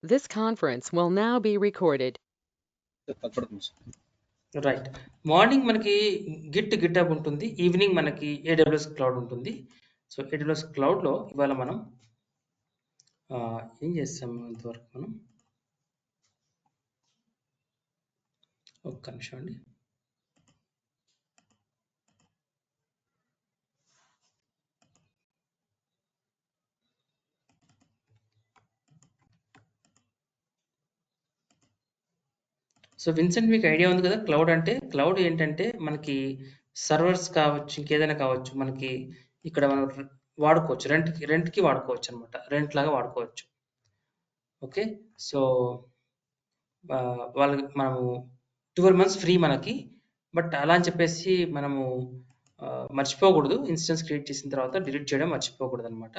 This conference will now be recorded. Right. Morning మనకి get-up ఉంటుంది. Evening మనకి AWS cloud ఉంటుంది. సో AWS క్లౌడ్‌లో ఇవాళ మనం ఏం చేస్తాము ఇంతవరకు మనం? ఒక్క నిమిషం అండి. సో విన్సెంట్ మీకు ఐడియా ఉంది కదా! క్లౌడ్ అంటే? క్లౌడ్ ఏంటంటే మనకి సర్వర్స్ కావచ్చు, ఇంకేదైనా కావచ్చు. మనకి ఇక్కడ మనం వాడుకోవచ్చు. రెంట్‌కి వాడుకోవచ్చనమాట. రెంట్ లాగా వాడుకోవచ్చు. ఓకే. సో వాళ్ళకి మనము 12 మంత్స్ ఫ్రీ మనకి. బట్ అలా అని చెప్పేసి మనము మర్చిపోకూడదు. ఇన్స్టెన్స్ క్రియేట్ చేసిన తర్వాత డిలీట్ చేయడం మర్చిపోకూడదనమాట.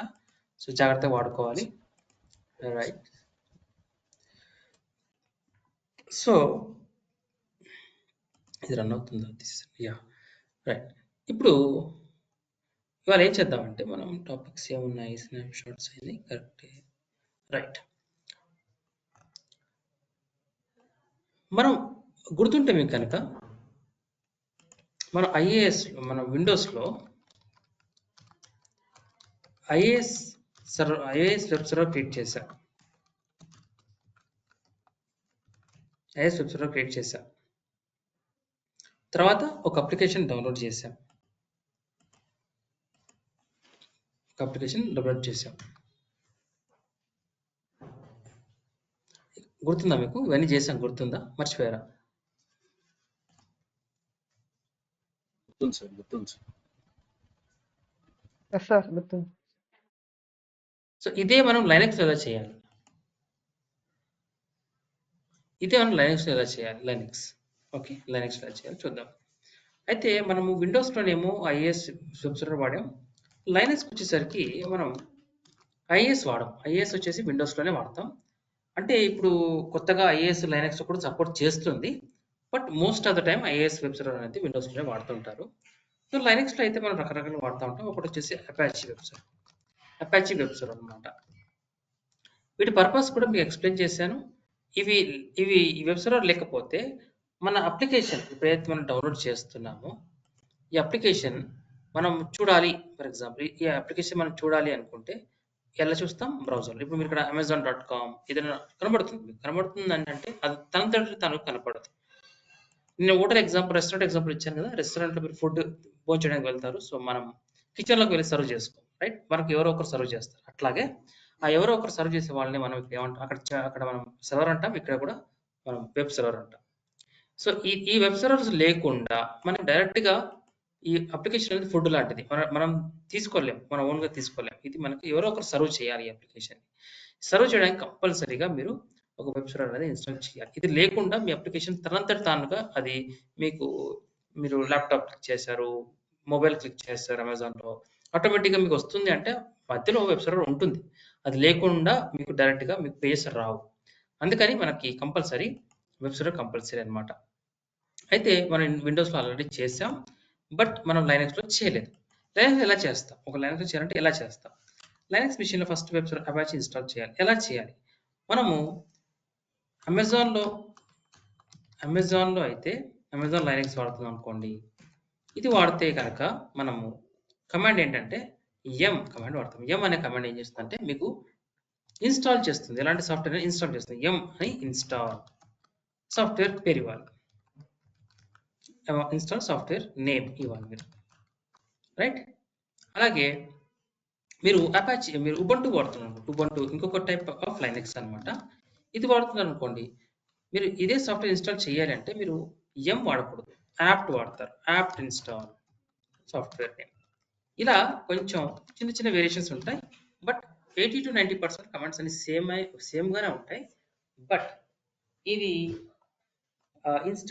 సో జాగ్రత్తగా వాడుకోవాలి. రైట్. సో ఇది రన్ అవుతుందా? యాహ్! రైట్. ఇప్పుడు ఇవాళ ఏం చేద్దామంటే మనం టాపిక్స్ ఏమున్నాయి? స్నాప్ షాట్స్ అయినాయి. కరెక్టే. రైట్. మనం గుర్తుంటే మీకు కనుక మనం మన విండోస్‌లో ఐఏఎస్ వెబ్ సర్వర్ క్రియేట్ చేశాం. ఐఏఎస్ వెబ్ సర్వర్ క్రియేట్ చేశాం. తర్వాత ఒక అప్లికేషన్ డౌన్లోడ్ చేశాం. గుర్తుందా మీకు? ఇవన్నీ చేశాం గుర్తుందా? మర్చిపోయారా? గుర్తుంది సార్. ఎస్ సార్ గుర్తుంది. సో ఇదే మనం లైనక్స్‌లో ఎలా చేయాలి? లైనక్స్. ఓకే. లైనక్స్‌లో ఎలా చేయాలో చూద్దాం. అయితే మనము విండోస్‌లోనేమో ఐఏఎస్ వెబ్ సర్వర్ వాడాం. లైనక్స్‌కి వచ్చేసరికి మనం ఐఏఎస్ వాడం. ఐఏఎస్ వచ్చేసి విండోస్‌లోనే వాడతాం. అంటే ఇప్పుడు కొత్తగా ఐఏఎస్ లైనక్స్‌లో కూడా సపోర్ట్ చేస్తుంది. But most of the time IAS web server అనేది విండోస్‌లోనే వాడుతుంటారు. సో లైనక్స్‌లో అయితే మనం రకరకాలుగా వాడుతూ ఉంటాం. ఒకటి వచ్చేసి అపాచీ వెబ్ సర్వర్ అన్నమాట. వీటి పర్పస్ కూడా మీకు ఎక్స్‌ప్లెయిన్ చేశాను. ఇవి ఈ వెబ్ సర్వర్ లేకపోతే మన అప్లికేషన్ ఎప్పుడైతే మనం డౌన్లోడ్ చేస్తున్నామో ఈ అప్లికేషన్ మనం చూడాలి. ఫర్ ఎగ్జాంపుల్ ఈ అప్లికేషన్ మనం చూడాలి అనుకుంటే ఎలా చూస్తాం? బ్రౌజర్‌లో. ఇప్పుడు మీరు ఇక్కడ amazon.com ఏదైనా కనబడుతుంది. మీకు కనబడుతుందని అంటే అది తనంతట తాను కనపడదు. నేను రెస్టారెంట్ ఎగ్జాంపుల్ ఇచ్చాను కదా! రెస్టారెంట్‌లో మీరు ఫుడ్ భోంచేయడానికి వెళ్తారు. సో మనం కిచెన్‌లోకి వెళ్లి సర్వ్ చేసుకోం. రైట్? మనకు ఎవరో ఒకరు సర్వ్ చేస్తారు. అట్లాగే ఆ ఎవరో ఒకరు సర్వ్ చేసే వాళ్ళని మనం ఇక్కడ ఏమంటాం? అక్కడ మనం సర్వర్ అంటాం. ఇక్కడ కూడా మనం వెబ్ సర్వర్ అంటాం. సో ఈ వెబ్ సర్వర్స్ లేకుండా మనం డైరెక్ట్‌గా ఈ అప్లికేషన్ అనేది ఫుడ్ లాంటిది. మనం తీసుకోలేం. మన ఓన్‌గా తీసుకోలేం. ఇది మనకు ఎవరో ఒకరు సర్వ్ చేయాలి ఈ అప్లికేషన్‌ని. సర్వ్ చేయడానికి కంపల్సరీగా మీరు ఒక వెబ్ సర్వర్ అనేది ఇన్‌స్టాల్ చేయాలి. ఇది లేకుండా మీ అప్లికేషన్ తనంతట తానుగా అది మీరు ల్యాప్‌టాప్ క్లిక్ చేశారు, మొబైల్ క్లిక్ చేశారు అమెజాన్‌లో ఆటోమేటిక్‌గా మీకు వస్తుంది అంటే మధ్యలో వెబ్ సర్వర్ ఉంటుంది. అది లేకుండా మీకు డైరెక్ట్‌గా మీకు పేజెస్ రావు. అందుకని మనకి కంపల్సరీ వెబ్ సర్వర్ కంపల్సరీ అన్నమాట. అయితే మనం విండోస్‌లో ఆల్రెడీ చేసాం. బట్ మనం లైనక్స్‌లో చేయలేదు. లైనక్స్‌లో ఎలా చేస్తాం? ఒక లైనక్స్‌లో చేయాలంటే ఎలా చేస్తాం? లైనక్స్ మెషిన్‌లో first web server Apache install చేయాలి. ఎలా చేయాలి? మనము అమెజాన్‌లో అయితే అమెజాన్ లైనక్స్ వాడుతున్నాం అనుకోండి. ఇది వాడితే గనక మనము కమాండ్ ఏంటంటే ఎం కమాండ్ వాడతాం. ఎం అనే కమాండ్ ఏం చేస్తుందంటే మీకు ఇన్‌స్టాల్ చేస్తుంది. ఎలాంటి సాఫ్ట్‌వేర్‌ని ఇన్‌స్టాల్ చేస్తుంది. ఎం అని ఇన్‌స్టాల్ సాఫ్ట్‌వేర్ పేరు ఇవ్వాలి. ఇన్‌స్టాల్ సాఫ్ట్‌వేర్ నేమ్ ఇవ్వాలి మీరు. రైట్? అలాగే మీరు ఉబుంటు వాడుతున్నారు. ఉబుంటు ఇంకొక టైప్ ఆఫ్ లైనక్స్ అన్నమాట. ఇది వాడుతున్నారు అనుకోండి. మీరు ఇదే సాఫ్ట్‌వేర్ ఇన్‌స్టాల్ చేయాలి అంటే మీరు ఎం వాడకూడదు. యాప్ట్ వాడతారు. Apt install software name. ఇలా కొంచెం చిన్న వేరియేషన్స్ ఉంటాయి. బట్ 80-90% కమాండ్స్ అన్ని సేమ్‌గానే ఉంటాయి. బట్ ఇది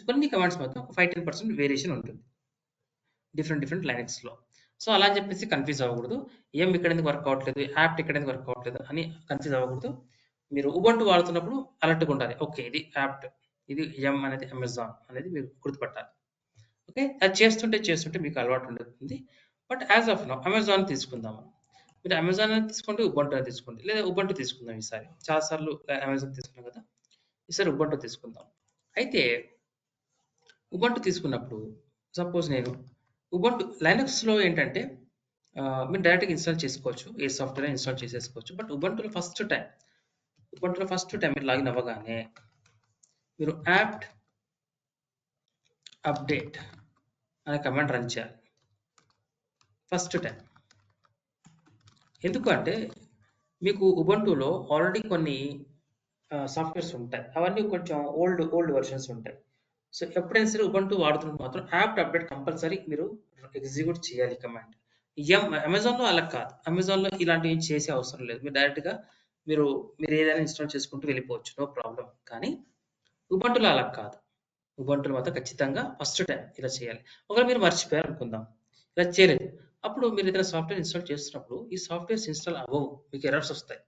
కొన్ని కమాండ్స్ మాత్రం ఒక 5-10% వేరియేషన్ ఉంటుంది. డిఫరెంట్ లైనక్స్‌లో. సో అలా అని చెప్పేసి కన్‌ఫ్యూజ్ అవ్వకూడదు. ఎం ఇక్కడ ఎందుకు వర్క్ అవ్వట్లేదు, యాప్ట్ ఇక్కడ ఎందుకు వర్క్ అవ్వట్లేదు అని కన్‌ఫ్యూజ్ అవ్వకూడదు. మీరు ఉబుంటు వాడుతున్నప్పుడు అలర్ట్‌గా ఉండాలి. ఓకే. ఇది యాప్ట్. ఇది ఎం అనేది అమెజాన్ అనేది మీరు గుర్తుపట్టాలి. ఓకే. అది చేస్తుంటే మీకు అలవాటు ఉంటుంది. But as of now Amazon తీసుకుందాం మనం. మీరు అమెజాన్ అని తీసుకోండి, ఉబంటు అని తీసుకోండి, లేదా ఉబంటు తీసుకుందాం ఈసారి. చాలాసార్లు అమెజాన్ తీసుకున్నాం కదా! ఈసారి ఉబంటు తీసుకుందాం. అయితే ఉబంటు తీసుకున్నప్పుడు సపోజ్ నేను ఉబంటు లైనక్స్‌లో ఏంటంటే మీరు డైరెక్ట్‌గా ఇన్‌స్టాల్ చేసుకోవచ్చు. ఏ సాఫ్ట్‌వేర్ అయినా ఇన్‌స్టాల్ చేసేసుకోవచ్చు. బట్ ఉబంటులో ఫస్ట్ టైమ్ మీరు లాగిన్ అవ్వగానే మీరు యాప్ట్ అప్డేట్ అనే కమాండ్ రన్ చేయాలి. First time. ఎందుకు అంటే మీకు ఉబంటులో ఆల్రెడీ కొన్ని సాఫ్ట్‌వేర్స్ ఉంటాయి. అవన్నీ కొంచెం ఓల్డ్ వెర్షన్స్ ఉంటాయి. సో, ఎప్పుడైనా సరే ఉబంటు వాడుతున్నప్పుడు మాత్రం యాప్ట్ అప్డేట్ కంపల్సరీ మీరు ఎగ్జిక్యూట్ చేయాలి కమాండ్. అమెజాన్‌లో అలా కాదు. అమెజాన్‌లో ఇలాంటివి చేసే అవసరం లేదు. మీరు డైరెక్ట్‌గా మీరు ఏదైనా ఇన్‌స్టాల్ చేసుకుంటూ వెళ్ళిపోవచ్చు. No problem. కానీ ఉబంటులో అలా కాదు. ఉబంటులో మాత్రం ఖచ్చితంగా ఫస్ట్ టైం ఇలా చేయాలి. ఒకవేళ మీరు మర్చిపోయారు అనుకుందాం. ఇలా చేయలేదు. అప్పుడు మీరు ఏదైనా సాఫ్ట్‌వేర్ ఇన్‌స్టాల్ చేస్తున్నప్పుడు ఈ సాఫ్ట్‌వేర్స్ ఇన్‌స్టాల్ అవ్వవు. మీకు ఎర్రర్స్ వస్తాయి.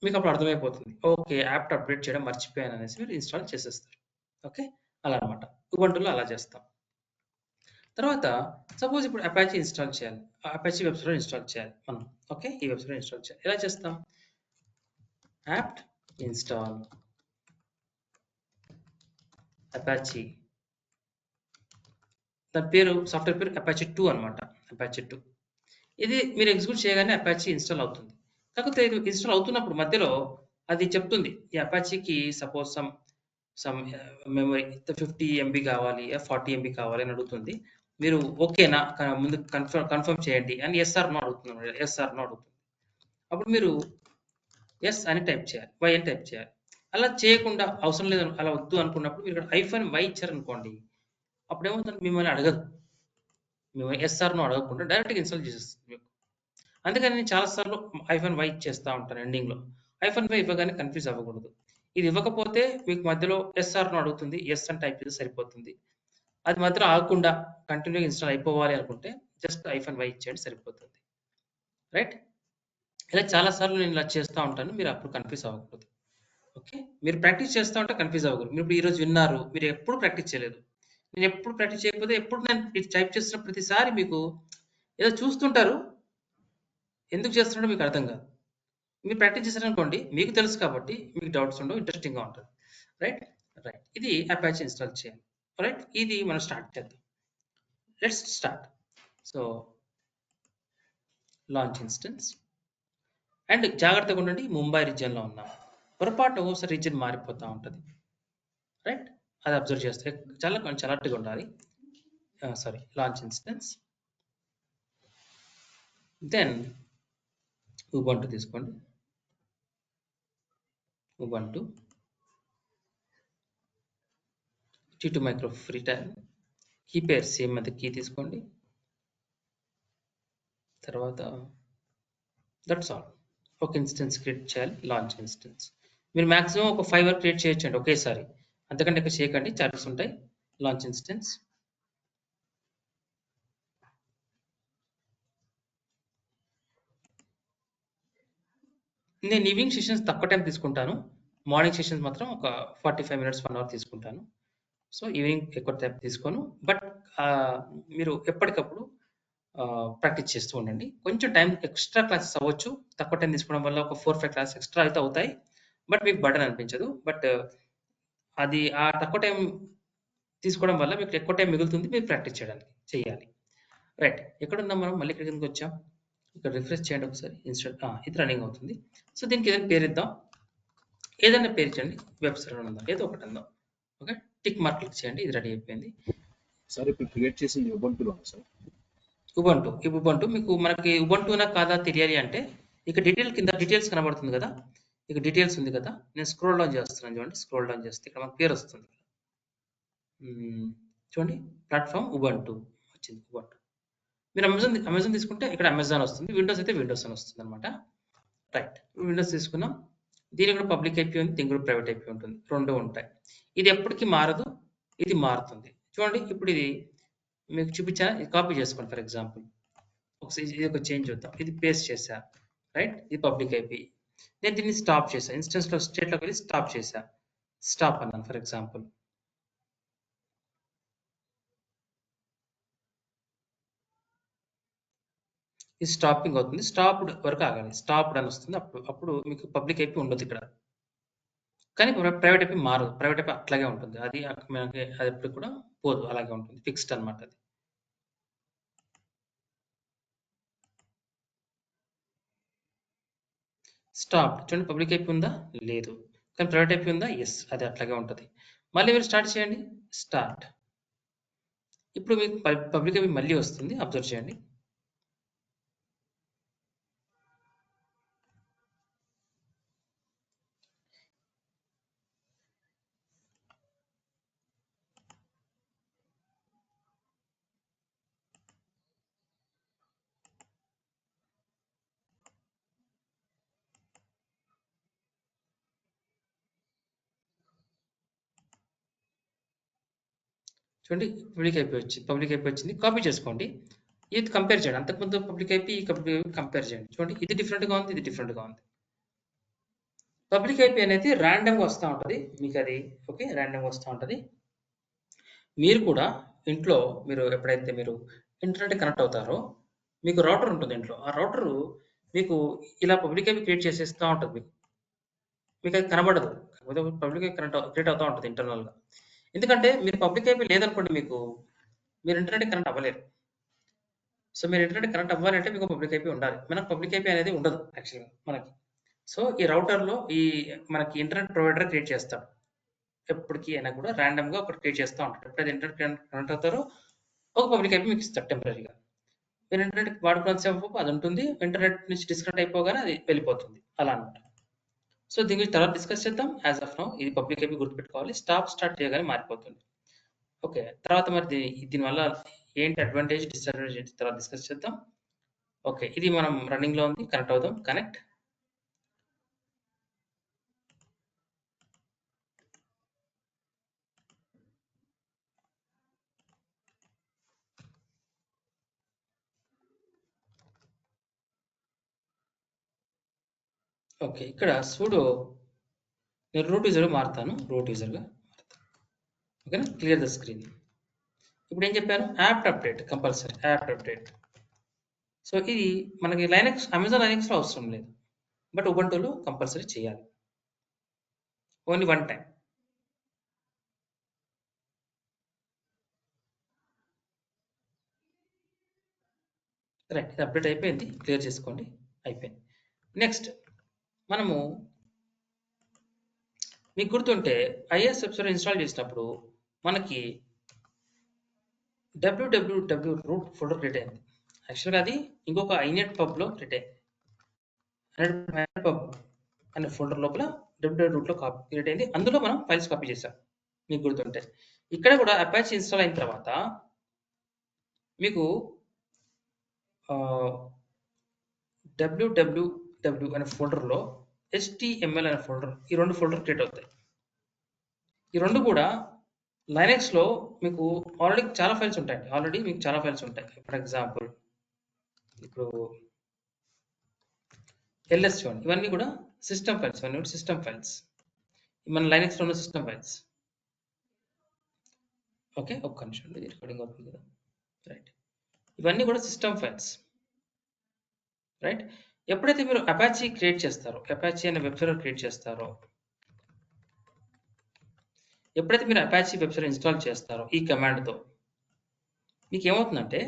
మీకు అప్పుడు అర్థమైపోతుంది. ఓకే. యాప్ట్ అప్డేట్ చేయడం మర్చిపోయాను అనేసి మీరు ఇన్‌స్టాల్ చేసేస్తారు. ఓకే. అలా అన్నమాట. ఉబంటులో అలా చేస్తాం. తర్వాత సపోజ్ ఇప్పుడు అపాచీ ఇన్‌స్టాల్ చేయాలి. అపాచీ వెబ్ సర్వర్ ఇన్‌స్టాల్ చేయాలి మనం. ఓకే. ఈ వెబ్ సర్వర్ ఇన్‌స్టాల్ చేయాలి. ఎలా చేస్తాం? Apt install Apache. దాని పేరు సాఫ్ట్‌వేర్ పేరు అపాచీ 2 అన్నమాట. అపాచీ 2. ఇది మీరు ఎగ్జిక్యూట్ చేయగానే అపాచీ ఇన్‌స్టాల్ అవుతుంది. కాకపోతే ఇది ఇన్‌స్టాల్ అవుతున్నప్పుడు మధ్యలో అది చెప్తుంది. ఈ అపాచీకి సపోజ్ సమ్ మెమరీ 50 ఎంబీ కావాలి, 40 ఎంబీ కావాలి అని అడుగుతుంది. మీరు ఓకేనా? ముందు కన్ఫర్మ్ చేయండి అని యెస్ ఆర్ నో అడుగుతుంది. యెస్ ఆర్ నో అడుగుతుంది. అప్పుడు మీరు యెస్ అని టైప్ చేయాలి. వై అని టైప్ చేయాలి. అలా చేయకుండా అవసరం లేదు, అలా వద్దు అనుకున్నప్పుడు మీరు ఇక్కడ -y ఇచ్చారనుకోండి. అప్పుడేమవుతుంది, మిమ్మల్ని అడగదు. మిమ్మల్ని యెస్ ఆర్ నో అడగకుండా డైరెక్ట్‌గా ఇన్‌స్టాల్ చేసేస్తుంది మీకు. అందుకని నేను చాలా సార్లు -y ఇచ్చేస్తా ఉంటాను ఎండింగ్‌లో. -y ఇవ్వగానే కన్‌ఫ్యూజ్ అవ్వకూడదు. ఇది ఇవ్వకపోతే మీకు మధ్యలో యెస్ ఆర్ నో అడుగుతుంది. యెస్ అని టైప్ చేస్తే సరిపోతుంది. అది మధ్యలో ఆగకుండా కంటిన్యూగా ఇన్‌స్టాల్ అయిపోవాలి అనుకుంటే జస్ట్ -y ఇచ్చేయండి సరిపోతుంది. రైట్? ఇలా చాలా సార్లు నేను ఇలా చేస్తా ఉంటాను. మీరు అప్పుడు కన్‌ఫ్యూజ్ అవ్వకూడదు. ఓకే. మీరు ప్రాక్టీస్ చేస్తా ఉంటే కన్‌ఫ్యూజ్ అవ్వకూడదు. మీరు ఇప్పుడు ఈరోజు విన్నారు. మీరు ఎప్పుడు ప్రాక్టీస్ చేయలేదు. నేను ఎప్పుడు ప్రాక్టీస్ చేయకపోతే ఎప్పుడు నేను ఇది టైప్ చేస్తున్న ప్రతిసారి మీకు ఏదో చూస్తుంటారు. ఎందుకు చేస్తున్నాడో మీకు అర్థం కాదు. మీరు ప్రాక్టీస్ చేశారనుకోండి, మీకు తెలుసు కాబట్టి మీకు డౌట్స్ ఉండవు. ఇంట్రెస్టింగ్‌గా ఉంటది. రైట్? రైట్. ఇది అపాచీ ఇన్‌స్టాల్ చేయాలి. రైట్? ఇది మనం స్టార్ట్ చేద్దాం. Let's start. So, launch instance. And జాగ్రత్తగా ఉండండి. ముంబై రీజియన్‌లో ఉన్నాం. పొరపాటున ఒక్కోసారి రీజియన్ మారిపోతా ఉంటది. రైట్? అది అబ్జర్వ్ చేస్తే కొంచెం అలర్ట్‌గా ఉండాలి. Sorry, launch instance. Then Ubuntu తీసుకోండి. Ubuntu T2 micro free time. Key పేరు సేమ్ అది కీ తీసుకోండి. తర్వాత దట్స్ ఆల్. ఒక ఇన్స్టెన్స్ క్రియేట్ చేయాలి. Launch instance. మీరు మాక్సిమం ఒక 5 వరకు క్రియేట్ చేయొచ్చండి ఒకేసారి. అంతకంటే ఎక్కువ చేయకండి. చార్జెస్ ఉంటాయి. Launch instance. నేను ఈవినింగ్ సెషన్స్ తక్కువ టైం తీసుకుంటాను. మార్నింగ్ సెషన్స్ మాత్రం ఒక 45 మినిట్స్, 1 అవర్ తీసుకుంటాను. సో, ఈవినింగ్ ఎక్కువ టైం తీసుకోను. బట్ మీరు ఎప్పటికప్పుడు ప్రాక్టీస్ చేస్తూ ఉండండి. కొంచెం టైం ఎక్స్‌ట్రా క్లాసెస్ అవ్వచ్చు. తక్కువ టైం తీసుకోవడం వల్ల ఒక 4, 5 క్లాసెస్ ఎక్స్‌ట్రా అయితే అవుతాయి. బట్ మీకు బర్డెన్ అనిపించదు. బట్ అది ఆ తక్కువ టైం తీసుకోవడం వల్ల మీకు ఎక్కువ టైం మిగులుతుంది. మీరు ప్రాక్టీస్ చేయాలి. రైట్. ఎక్కడున్నాం మనం? మళ్ళీ ఇక్కడికి ఎందుకొచ్చాం? ఇక్కడ రిఫ్రెష్ చేయండి ఒకసారి. ఇది రన్నింగ్ అవుతుంది. సో, దీనికి ఏదైనా పేరిద్దాం. ఏదైనా పేరు ఇచ్చండి. వెబ్ సర్వర్ అందాం. ఏదో ఒకటి అందాం. ఓకే. టిక్ మార్క్ క్లిక్ చేయండి. ఇది రెడీ అయిపోయింది. సార్ ఇప్పుడు క్రియేట్ చేసింది ఉబంటులోనా సార్? ఉబంటు మనకి ఉబంటునా కాదా తెలియాలి అంటే ఇక్కడ కింద డీటెయిల్స్ కనబడుతుంది కదా! ఇక డీటెయిల్స్ ఉంది కదా! నేను స్క్రోల్ డౌన్ చేస్తున్నాను చూడండి. స్క్రోల్ డౌన్ చేస్తే ఇక్కడ మనకు పేరు వస్తుంది. చూడండి, ప్లాట్‌ఫార్మ్ ఉబంటు వచ్చింది. ఉబంటు. మీరు అమెజాన్ తీసుకుంటే ఇక్కడ అమెజాన్ వస్తుంది. విండోస్ అయితే విండోస్ అని వస్తుందన్నమాట. రైట్. విండోస్ తీసుకున్నాం. దీనికి కూడా పబ్లిక్ ఐపీ ఉంది. దీనికి కూడా ప్రైవేట్ ఐపీ ఉంటుంది. 2 ఉంటాయి. ఇది ఎప్పటికి మారదు. ఇది మారుతుంది. చూడండి, ఇప్పుడు ఇది మీకు చూపించాను. ఇది కాపీ చేసుకోండి ఫర్ ఎగ్జాంపుల్. ఇది ఒక చేంజ్ చూద్దాం. ఇది పేస్ట్ చేశా. రైట్. ఇది పబ్లిక్ ఐపీ. నేను దీన్ని స్టాప్ చేశా. ఇన్స్టెన్స్‌లో స్టేట్‌లోకి వెళ్ళి స్టాప్ చేశా. స్టాప్ అన్నాను ఫర్ ఎగ్జాంపుల్. ఇది స్టాపింగ్ అవుతుంది. స్టాప్డ్ వరకు ఆగాలి. స్టాప్డ్ అని వస్తుంది. అప్పుడు మీకు పబ్లిక్ ఐపీ ఉండదు ఇక్కడ. కానీ ప్రైవేట్ ఐపీ మారదు. ప్రైవేట్ ఐపీ అట్లాగే ఉంటుంది. అది మనకి అది ఎప్పుడు కూడా పోదు. అలాగే ఉంటుంది. ఫిక్స్డ్ అన్నమాట అది. స్టాప్ చూడండి, పబ్లిక్ ఐపీ ఉందా? లేదు. కానీ ప్రైవేట్ ఐపీ ఉందా? ఎస్, అది అట్లాగే ఉంటుంది. మళ్ళీ మీరు స్టార్ట్ చేయండి. స్టార్ట్. ఇప్పుడు మీకు పబ్లిక్ ఐపీ మళ్ళీ వస్తుంది. అబ్జర్వ్ చేయండి. చూడండి, పబ్లిక్ ఐపీ వచ్చింది. కాపీ చేసుకోండి. ఇది కంపేర్ చేయండి. అంతకుముందు పబ్లిక్ ఐపీ కంపేర్ చేయండి. చూడండి, ఇది డిఫరెంట్గా ఉంది, ఇది డిఫరెంట్గా ఉంది. పబ్లిక్ ఐపీ అనేది ర్యాండమ్గా వస్తూ ఉంటుంది మీకు. అది ఓకే, ర్యాండమ్గా వస్తూ ఉంటుంది. మీరు కూడా ఇంట్లో మీరు ఎప్పుడైతే మీరు ఇంటర్నెట్ కనెక్ట్ అవుతారో మీకు రౌటర్ ఉంటుంది ఇంట్లో. ఆ రౌటర్ మీకు ఇలా పబ్లిక్ ఐపీ క్రియేట్ చేసేస్తూ ఉంటుంది. మీకు అది కనబడదు. కాకపోతే పబ్లిక్ ఐపీ క్రియేట్ అవుతూ ఉంటుంది ఇంటర్నల్గా. ఎందుకంటే మీరు పబ్లిక్ ఐపీ లేదనుకోండి, మీరు ఇంటర్నెట్ కనెక్ట్ అవ్వలేరు. సో మీరు ఇంటర్నెట్ కనెక్ట్ అవ్వాలంటే మీకు పబ్లిక్ ఐపీ ఉండాలి. మనకు పబ్లిక్ ఐపీ అనేది ఉండదు యాక్చువల్గా మనకి. సో ఈ రౌటర్లో మనకి ఇంటర్నెట్ ప్రొవైడర్ క్రియేట్ చేస్తాడు. ఎప్పటికీ అయినా కూడా ర్యాండమ్గా ఒకటి క్రియేట్ చేస్తూ ఉంటాడు. ఎప్పుడైతే ఇంటర్నెట్ కనెక్ట్ అవుతారో ఒక పబ్లిక్ ఐపీ మీకు ఇస్తాడు టెంపరీగా. మీరు ఇంటర్నెట్ వాడుకున్నంతసేపు అది ఉంటుంది. ఇంటర్నెట్ నుంచి డిస్కనెక్ట్ అయిపోగానే అది వెళ్ళిపోతుంది. అలా అనమాట. సో దీని గురించి తర్వాత డిస్కస్ చేద్దాం. యాజ్ ఆఫ్ నౌ ఇది పబ్లిక్ ఐపీ గుర్తుపెట్టుకోవాలి. స్టార్ట్ చేయగానే మారిపోతుంది. ఓకే, తర్వాత మరి దీనివల్ల ఏంటి అడ్వాంటేజ్, డిసడ్వాంటేజ్ ఏంటి తర్వాత డిస్కస్ చేద్దాం. ఓకే, ఇది మనం రన్నింగ్లో ఉంది. కనెక్ట్ అవుదాం. కనెక్ట్. ఓకే, ఇక్కడ sudo నేను రూట్ యూజర్గా మారుతాను. రూట్ యూజర్గా ఓకేనా. Clear the screen. ఇప్పుడు ఏం చెప్పాను? Apt update compulsory. Apt update. So ఇది మనకి అమెజాన్ లైనక్స్లో అవసరం లేదు, బట్ ఉబంటులో కంపల్సరీ చేయాలి. Only one time. రైట్, ఇది అప్డేట్ అయిపోయింది. క్లియర్ చేసుకోండి. అయిపోయింది. నెక్స్ట్ మనము మీకు గుర్తుంటే ఐఎస్ వెబ్సైట్ ఇన్స్టాల్ చేసినప్పుడు మనకి www రూట్ ఫోల్డర్ క్రియేట్ అయింది. యాక్చువల్గా అది ఇంకొక ఐనెట్ పబ్లో క్రియేట్ అయింది. ఐనెట్ పబ్ అనే ఫోల్డర్ లోపల www రూట్లో క్రియేట్ అయింది. అందులో మనం ఫైల్స్ కాపీ చేసాం మీకు గుర్తుంటే. ఇక్కడ కూడా అపాచీ ఇన్స్టాల్ అయిన తర్వాత మీకు www అనే ఫోల్డర్లో HTML అనే ఫోల్డర్, ఈ రెండు ఫోల్డర్ క్రియేట్ అవుతాయి. ఈ రెండు కూడా లైనక్స్లో మీకు ఆల్రెడీ చాలా ఫైల్స్ ఉంటాయి. ఫర్ ఎగ్జాంపుల్ ఇప్పుడు ls చూడండి, ఇవన్నీ కూడా సిస్టమ్ ఫైల్స్. మన లైనక్స్లో ఉన్న సిస్టమ్ ఫైల్స్. ఓకే, ఒక్క నిమిషం అండి, రికార్డింగ్ అవుతుంది కదా. రైట్, ఇవన్నీ కూడా సిస్టమ్ ఫైల్స్. రైట్, ఎప్పుడైతే మీరు అపాచీ అనే వెబ్ సర్వర్ క్రియేట్ చేస్తారో, ఎప్పుడైతే మీరు అపాచీ వెబ్ సర్వర్ ఇన్స్టాల్ చేస్తారో ఈ కమాండ్తో మీకు ఏమవుతుందంటే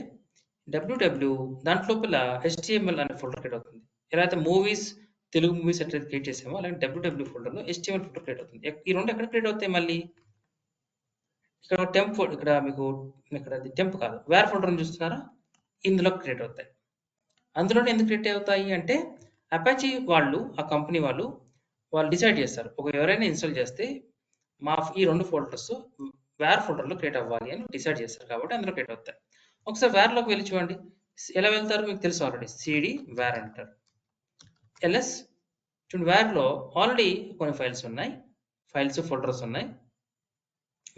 www దాంట్లోపల HTML అనే ఫోల్డర్ క్రియేట్ అవుతుంది. ఎలా అయితే తెలుగు మూవీస్ ఎట్లయితే క్రియేట్ చేసామో అలాగే www ఫోల్డర్లో HTML ఫోల్డర్ క్రియేట్ అవుతుంది. ఈ రెండు ఎక్కడ క్రియేట్ అవుతాయి? మళ్ళీ ఇక్కడ టెంప్ ఇక్కడ మీకు ఇక్కడ టెంప్ కాదు, వేర్ ఫోల్డర్ చూస్తున్నారా, ఇందులో క్రియేట్ అవుతాయి. అందులోనే ఎందుకు క్రియేట్ అవుతాయి అంటే అపాచీ వాళ్ళు, ఆ కంపెనీ వాళ్ళు డిసైడ్ చేస్తారు. ఎవరైనా ఇన్స్టాల్ చేస్తే ఈ రెండు ఫోల్డర్స్ వేర్ ఫోల్డర్లో క్రియేట్ అవ్వాలి అని డిసైడ్ చేస్తారు. కాబట్టి అందులో క్రియేట్ అవుతాయి. ఒకసారి వేర్లోకి వెళ్ళి చూడండి. ఎలా వెళ్తారు మీకు తెలుసు ఆల్రెడీ. cd వేర్ అంటారు. ls చూడండి, వేర్లో ఆల్రెడీ కొన్ని ఫైల్స్ ఫోల్డర్స్ ఉన్నాయి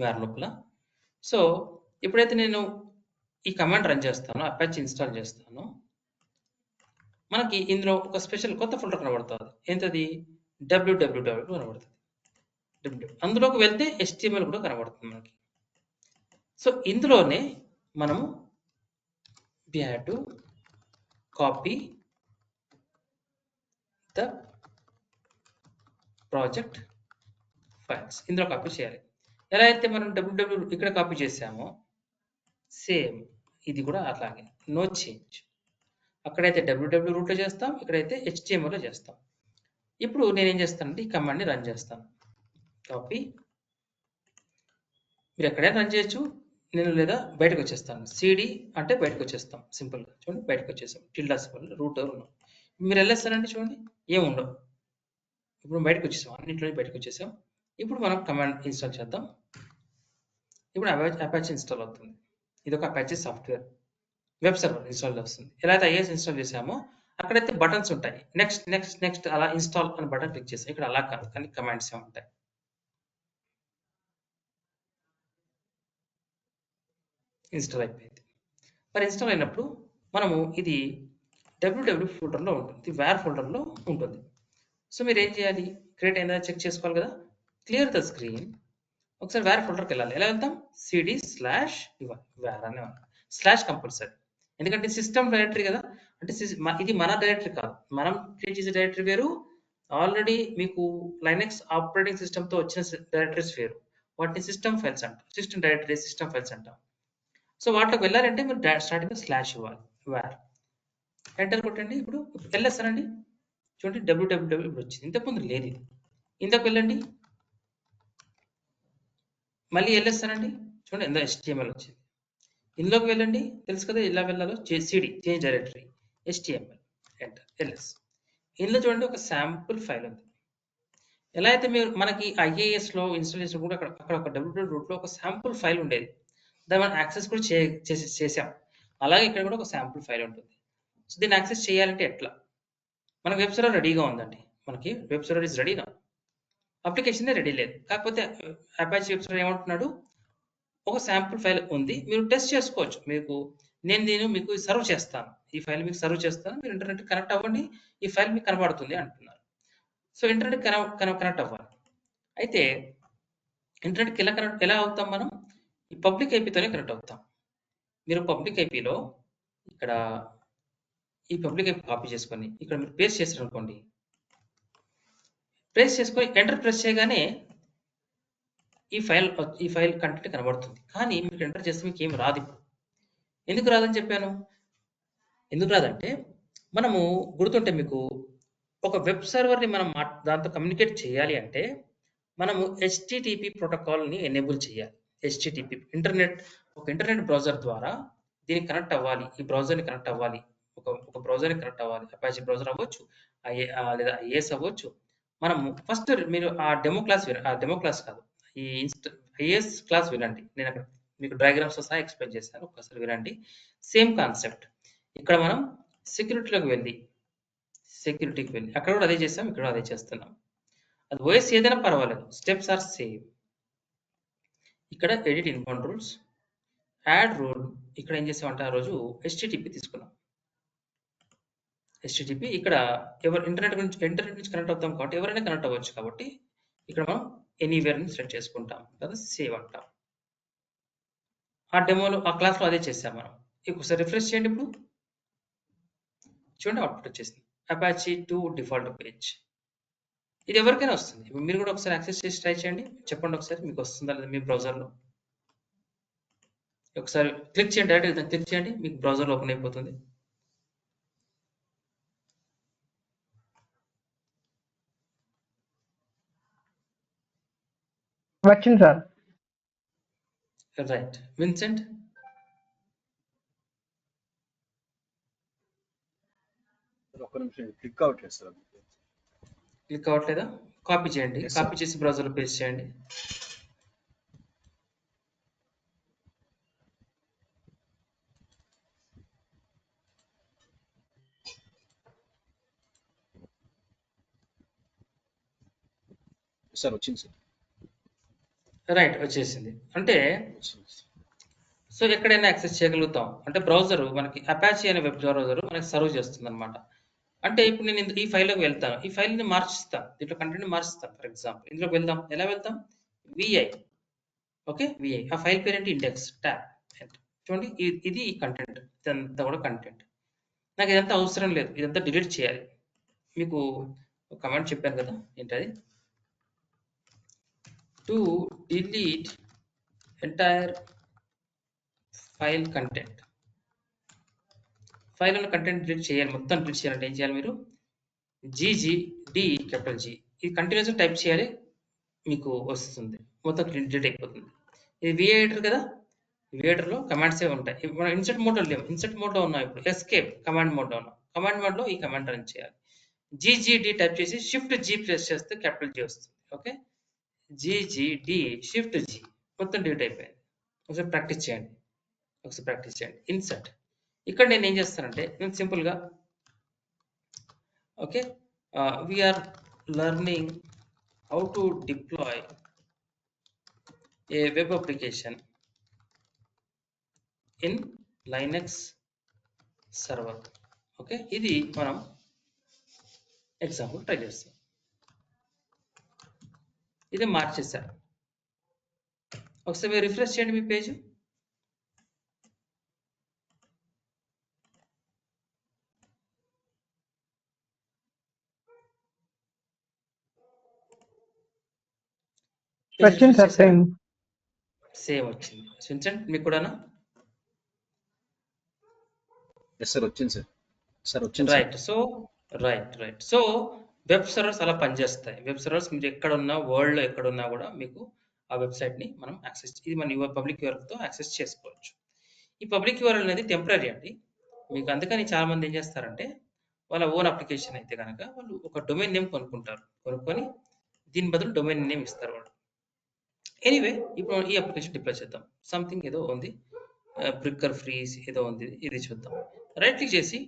వేర్ లోపల. సో ఎప్పుడైతే నేను ఈ కమాండ్ రన్ చేస్తానో, అపాచీ ఇన్స్టాల్ చేస్తానో, మనకి ఇందులో ఒక స్పెషల్ కొత్త ఫోల్డర్ కనబడుతుంది. ఏంటది? www కనబడుతుంది. అందులోకి వెళ్తే HTML కూడా కనబడుతుంది మనకి. సో ఇందులోనే మనము కాపీ ద ప్రాజెక్ట్ ఫైల్స్. ఇందులో కాపీ చేయాలి. ఎలా అయితే మనం www ఇక్కడ కాపీ చేసామో సేమ్ ఇది కూడా అట్లాగే, నో చేంజ్. అక్కడైతే www రూట్లో చేస్తాం, ఇక్కడైతే HTML చేస్తాం. ఇప్పుడు నేనేం చేస్తానంటే ఈ కమాండ్ని రన్ చేస్తాను. కాపీ, మీరు ఎక్కడైనా రన్ చేయొచ్చు, నేను లేదా బయటకు వచ్చేస్తాను. సిడి అంటే బయటకు వచ్చేస్తాం సింపుల్గా. చూడండి బయటకు వచ్చేసాం, టిల్డా సింబల్ రూట్ ఉన్నాం. మీరు వెళ్ళేస్తారండి, చూడండి ఏముండవు. ఇప్పుడు బయటకు వచ్చేసాం, అన్నింటిలో బయటకు వచ్చేసాం. ఇప్పుడు మనం కమాండ్ ఇన్స్టాల్ చేద్దాం. ఇప్పుడు అపాచీ ఇన్స్టాల్ అవుతుంది. ఇది ఒక Apache software web server install వస్తుంది. ఎలా అయితే ఐఎస్ ఇన్స్టాల్ చేసామో అక్కడైతే బటన్స్ ఉంటాయి. నెక్స్ట్ నెక్స్ట్ నెక్స్ట్ అలా ఇన్స్టాల్ అని బటన్ క్లిక్ చేస్తాం. ఇక్కడ అలా కాదు, కానీ కమాండ్స్ ఉంటాయి. ఇన్స్టాల్ అయిపోయింది. మరి ఇన్స్టాల్ అయినప్పుడు మనము ఇది www ఫోల్డర్లో ఉంటుంది, వేర్ ఫోల్డర్లో ఉంటుంది. సో మీరు ఏం చేయాలి, క్రియేట్ అయిందా చెక్ చేసుకోవాలి కదా. క్లియర్ ద స్క్రీన్, ఒకసారి వేర్ ఫోల్డర్కి వెళ్ళాలి. ఎలా వెళ్తాం, cd/వేర్ అనే స్లాష్ కంపల్సరీ. ఎందుకంటే సిస్టమ్ డైరెక్టరీ కదా, అంటే ఇది మన డైరెక్టరీ కాదు, మనం క్రియేట్ చేసే డైరెక్టరీ వేరు, ఆల్రెడీ మీకు లైనక్స్ ఆపరేటింగ్ సిస్టమ్తో వచ్చిన డైరెక్టరీస్ వేరు. వాటిని సిస్టమ్ ఫైల్స్ అంటాం, సిస్టమ్ డైరెక్టరీ సిస్టమ్ ఫైల్స్ అంటాం. సో వాటిలోకి వెళ్ళాలంటే మీరు స్టార్టింగ్ స్లాష్ ఇవ్వాలి, వేర్ ఎంటర్ కొట్టండి. ఇప్పుడు వెళ్ళేస్తారండి, చూడండి www ఇప్పుడు వచ్చింది, ఇంతకుముందు లేదు ఇది. ఇంతకు వెళ్ళండి, మళ్ళీ వెళ్ళేస్తానండి, చూడండి ఎంత HTML వచ్చింది. ఇందులోకి వెళ్ళండి, తెలుసు కదా ఇలా వెళ్ళాలో, CD change directory HTML enter LS. ఇందులో చూడండి ఒక శాంపుల్ ఫైల్ ఉంది. ఎలా అయితే మీరు మనకి ఐఏఎస్లో ఇన్స్టాల్ చేసిన కూడా అక్కడ ఒక www రూట్లో ఒక శాంపుల్ ఫైల్ ఉండేది, దాన్ని మనం యాక్సెస్ కూడా చేసాం. అలాగే ఇక్కడ కూడా ఒక శాంపుల్ ఫైల్ ఉంటుంది. సో దీన్ని యాక్సెస్ చేయాలంటే ఎట్లా, మనకి వెబ్ సర్వర్ రెడీగా ఉందండి, మనకి వెబ్ సర్వర్ ఇస్ రెడీ నా, అప్లికేషన్ రెడీ లేదు. కాకపోతే అపాచీ వెబ్ సర్వర్ ఏమంటున్నాడు, ఒక శాంపుల్ ఫైల్ ఉంది, మీరు టెస్ట్ చేసుకోవచ్చు. నేను మీకు సర్వ్ చేస్తాను, ఈ ఫైల్ మీకు సర్వ్ చేస్తాను, మీరు ఇంటర్నెట్ కనెక్ట్ అవ్వండి, ఈ ఫైల్ మీకు కనబడుతుంది అంటున్నారు. సో ఇంటర్నెట్ కనెక్ట్ అవ్వాలి. అయితే ఇంటర్నెట్కి ఎలా అవుతాం మనం, ఈ పబ్లిక్ ఐపీతోనే కనెక్ట్ అవుతాం. మీరు పబ్లిక్ ఐపీలో ఇక్కడ ఈ పబ్లిక్ ఐపీ కాపీ చేసుకొని ఇక్కడ మీరు పేస్ట్ చేశారు అనుకోండి, ప్రెస్ చేసుకొని ఎంటర్ ప్రెస్ చేయగానే ఈ ఫైల్ కంటెంట్ కనబడుతుంది. కానీ మీకు ఎంటర్ చేస్తే మీకు ఏం రాదు. ఇప్పుడు ఎందుకు రాదని చెప్పాను, ఎందుకు రాదంటే మనము గుర్తుంటే మీకు ఒక వెబ్ సర్వర్ని మనం దాంతో కమ్యూనికేట్ చేయాలి అంటే మనము HTTP ప్రోటోకాల్ని ఎనేబుల్ చేయాలి. HTTP ఒక ఇంటర్నెట్ బ్రౌజర్ ద్వారా దీనికి కనెక్ట్ అవ్వాలి, ఈ బ్రౌజర్ని కనెక్ట్ అవ్వాలి, ఒక బ్రౌజర్ని కనెక్ట్ అవ్వాలి. అపాచీ బ్రౌజర్ అవ్వచ్చు, లేదా ఐఏఎస్ అవ్వచ్చు. మనము ఫస్ట్ మీరు ఆ డెమో క్లాస్ కాదు, ఈ ఐఏఎస్ క్లాస్ వినండి, నేను అక్కడ మీకు డయాగ్రామ్స్ సహా ఎక్స్ప్లెయిన్ చేశాను, ఒకసారి వినండి. Same concept. ఇక్కడ మనం సెక్యూరిటీకి వెళ్ళి అక్కడ కూడా అదే చేస్తాం, ఇక్కడ అదే చేస్తున్నాం. అది ఓఎస్ ఏదైనా పర్వాలేదు, స్టెప్స్ ఆర్ సేమ్. ఇక్కడ edit inbound rules, add rule. ఇక్కడ ఏం చేసామంటే ఆ రోజు HTTP తీసుకున్నాం. HTTP ఇక్కడ ఇంటర్నెట్ నుంచి కనెక్ట్ అవుతాం కాబట్టి ఎవరైనా కనెక్ట్ అవ్వచ్చు, కాబట్టి ఇక్కడ మనం ఎనీవేర్ ని సెలెక్ట్ చేసుకుంటాం కదా, సేవ్ అంటాం. ఆ డెమోలో ఆ క్లాస్లో అదే చేసాం మనం. ఒకసారి రిఫ్రెష్ చేయండి, ఇప్పుడు చూడండి అవుట్పుట్ వచ్చేసింది, అపాచీ 2 డిఫాల్ట్ పేజ్. ఇది ఎవరికైనా వస్తుంది. ఇప్పుడు మీరు కూడా ఒకసారి యాక్సెస్ చేసి ట్రై చేయండి, చెప్పండి ఒకసారి మీకు వస్తుందా లేదా మీ బ్రౌజర్లో. ఒకసారి క్లిక్ చేయండి, డైరెక్ట్ క్లిక్ చేయండి, మీకు బ్రౌజర్లో ఓపెన్ అయిపోతుంది. వచ్చింది సార్. రైట్, విన్సెంట్ ఒక్క నిమిషం క్లిక్ అవ్వట్లేదు సార్. క్లిక్ అవ్వట్లేదా, కాపీ చేయండి, కాపీ చేసి బ్రౌజర్లో పేస్ట్ చేయండి. సార్ వచ్చింది సార్. రైట్, వచ్చేసింది. అంటే సో ఎక్కడైనా యాక్సెస్ చేయగలుగుతాం. అంటే బ్రౌజర్ మనకి అపాచీ అనే వెబ్ బ్రౌజర్ మనకి సర్వ్ చేస్తుంది అనమాట. అంటే ఇప్పుడు నేను ఈ ఫైల్లోకి వెళ్తాను, ఈ ఫైల్ని మార్చిస్తాను, దీంట్లో కంటెంట్ మార్చిస్తాను. ఫర్ ఎగ్జాంపుల్ ఇందులోకి వెళ్దాం, ఎలా వెళ్తాం, విఐ, ఓకే, విఐ. ఆ ఫైల్ పేరు ఏంటి, ఇండెక్స్ ట్యాబ్. చూడండి ఇది ఈ కంటెంట్, ఇదంతా కూడా కంటెంట్. నాకు ఇదంతా అవసరం లేదు, ఇదంతా డిలీట్ చేయాలి. మీకు ఒక కమాండ్ చెప్పాను కదా, ఏంటది? To delete entire file content. File ఉన్న కంటెంట్ డిలీట్ చేయాలి, మొత్తం డిలీట్ చేయాలంటే ఏం చేయాలి మీరు? GGD క్యాపిటల్ G, ఇది కంటిన్యూస్గా టైప్ చేయాలి, మీకు వస్తుంది, మొత్తం డిలీట్ అయిపోతుంది. ఇది విఎడిటర్ కదా, విఎడిటర్లో కమాండ్సే ఉంటాయి. మనం ఇన్సర్ట్ మోడ్లో లేము, ఇన్సర్ట్ మోడ్లో ఉన్నాం ఇప్పుడు, ఎస్కేప్ కమాండ్ మోడ్లో ఉన్నాం. కమాండ్ మోడ్లో ఈ కమాండ్ రన్ చేయాలి. GGD టైప్ చేసి షిఫ్ట్ G ప్రెస్ చేస్తే క్యాపిటల్ G వస్తుంది. ఓకే, GGD షిఫ్ట్ G, మొత్తం డిలీట్ అయిపోయింది. ఒకసారి ప్రాక్టీస్ చేయండి, ఇన్సర్ట్. ఇక్కడ నేను ఏం చేస్తానంటే, నేను సింపుల్గా okay, we're learning how to deploy a web application in Linux server. Okay, ఇది మనం ఎగ్జాంపుల్ ట్రై చేస్తాం. ఇది మార్చేసాను. ఒకసారి మీరు రిఫ్రెష్ చేయండి మీ పేజ్. వచ్చింది సార్ సేమ్ వచ్చింది. విన్సెంట్ మీకు కూడానా? ఎస్ సార్, వచ్చింది సార్. సార్ వచ్చింది రైట్. సో వెబ్ సర్వర్స్ అలా పనిచేస్తాయి. వెబ్ సర్వర్స్ మీరు ఎక్కడున్నా, వరల్డ్లో ఎక్కడున్నా కూడా మీకు ఆ వెబ్సైట్ని మనం యాక్సెస్, ఇది మన పబ్లిక్ యూఆర్ఎల్తో యాక్సెస్ చేసుకోవచ్చు. ఈ పబ్లిక్ యూఆర్ఎల్ అనేది టెంపరీ అండి మీకు. అందుకని చాలా మంది ఏం చేస్తారంటే, వాళ్ళ ఓన్ అప్లికేషన్ అయితే కనుక వాళ్ళు ఒక డొమైన్ నేమ్ కొనుక్కొని దీని బదులు డొమైన్ నేమ్ ఇస్తారు వాళ్ళు. ఎనీవే, ఇప్పుడు ఈ అప్లికేషన్ డిప్లాయ్ చేద్దాం. సంథింగ్ ఏదో ఉంది, బ్రిక్కర్ ఫ్రీజ్ ఏదో ఉంది, ఇది చూద్దాం. రైట్ క్లిక్ చేసి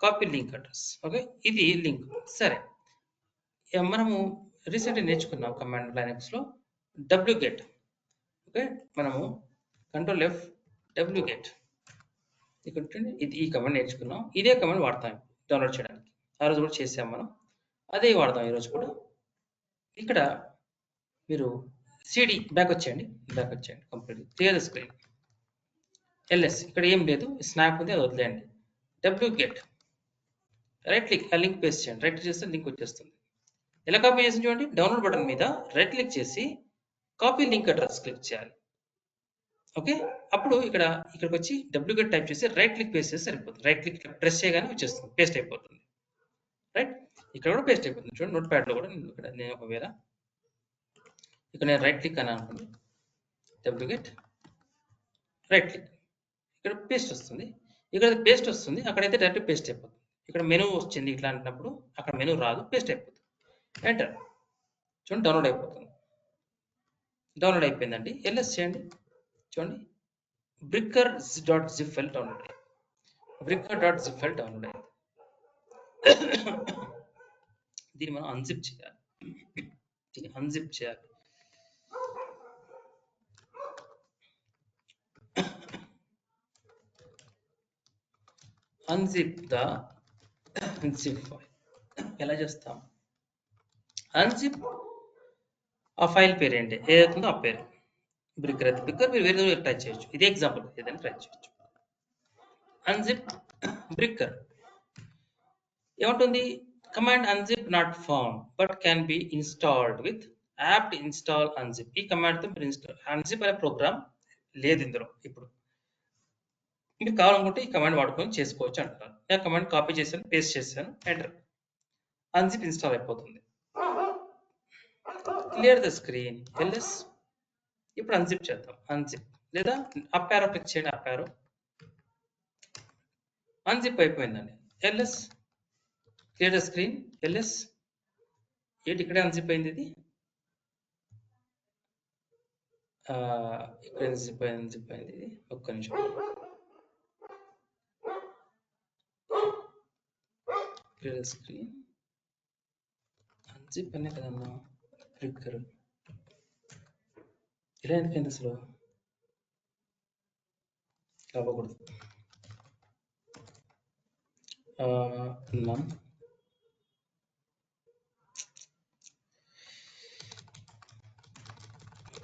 కాపీ లింక్ అడ్రస్. ఓకే, ఇది లింక్. సరే, మనము రీసెంట్గా నేర్చుకున్నాం కమాండ్ లైనక్స్లో wget. ఓకే, మనము కంట్రోల్ F wget, ఇక్కడ ఇది ఈ కమాండ్ నేర్చుకున్నాం. ఇదే కమాండ్ వాడతాం డౌన్లోడ్ చేయడానికి. ఆ రోజు కూడా చేసాం మనం, అదే వాడదాం ఈరోజు కూడా. ఇక్కడ మీరు సిడి బ్యాక్ వచ్చేయండి, complete clear the screen. LS ఇక్కడ ఏం లేదు, స్నాప్ ఉంది, అది వదిలేయండి. wget రైట్ క్లిక్, ఆ లింక్ పేస్ట్ చేయండి. రైట్ క్లిక్ చేస్తే లింక్ వచ్చేస్తుంది. ఎలా కాపీ చేసి చూడండి, డౌన్లోడ్ బటన్ మీద రైట్ క్లిక్ చేసి కాపీ లింక్ అడ్రస్ క్లిక్ చేయాలి. ఓకే, అప్పుడు ఇక్కడికి వచ్చి wget టైప్ చేసి రైట్ క్లిక్ పేస్ట్ చేస్తే సరిపోతుంది. రైట్ క్లిక్ ప్రెస్ చేయగానే వచ్చేస్తుంది, పేస్ట్ అయిపోతుంది. రైట్, ఇక్కడ కూడా పేస్ట్ అయిపోతుంది. చూడండి, నోట్ ప్యాడ్లో కూడా నేను ఒకవేళ ఇక్కడ నేను రైట్ క్లిక్ అని అనుకోండి, wget రైట్ క్లిక్, ఇక్కడ పేస్ట్ వస్తుంది, ఇక్కడ పేస్ట్ వస్తుంది, అక్కడైతే డైరెక్ట్ పేస్ట్ అయిపోతుంది. ఇక్కడ మెనూ వచ్చింది ఇట్లా అంటున్నప్పుడు అక్కడ మెనూ రాదు, పేస్ట్ అయిపోతుంది. ఎంటర్, చూడండి డౌన్లోడ్ అయిపోతుంది. డౌన్లోడ్ అయిపోయిందండి. LS చేయండి, చూడండి bricker.zip ఫైల్ డౌన్లోడ్ అయింది. bricker.zip ఫైల్ డౌన్లోడ్ అయింది. దీన్ని మనం అన్జిప్ చేయాలి. అన్జిప్ ద zip ఫైల్ ఎలా చేస్తాం? అన్జిప్ ఆ ఫైల్ పేరు ఏంటి, ఏదైతుందో ఆ పేరు. బ్రిక్కర్ అయితే బ్రిక్కర్, మీరు వేరే ట్రై చేయొచ్చు. ఇదే ఎగ్జాంపుల్ ఏదైనా ట్రై చేయొచ్చు. అన్జిప్ బ్రిక్కర్ ఏమంటుంది? Command unzip not found but can be installed with apt install unzip. ఈ కమాండ్తో మీరు అన్జిప్ అనే ప్రోగ్రామ్ లేదు ఇందులో. ఇప్పుడు మీరు కావాలనుకుంటే ఈ కమాండ్ వాడుకొని చేసుకోవచ్చు అంటున్నారు. నేను కమాండ్ కాపీ చేశాను, పేస్ట్ చేశాను, ఎంటర్. అన్జిప్ ఇన్స్టాల్ అయిపోతుంది. Clear the screen. LS ఇప్పుడు అన్జిప్ చేద్దాం. అన్జిప్ లేదా అప్ యారో క్లిక్ చేయండి, అప్ యారో. అన్జిప్ అయిపోయిందండి. LS clear the screen. LS ఏంటి ఇక్కడే అన్జిప్ అయింది, ఇది ఇక్కడ అన్జిప్ అయింది ఇది. ఒక్క నిమిషం, క్లియర్ ద స్క్రీన్. అన్జిప్ అనే కదన్నా బ్రిక్కర్, ఇలా ఎందుకైంది అసలు? అవ్వకూడదు.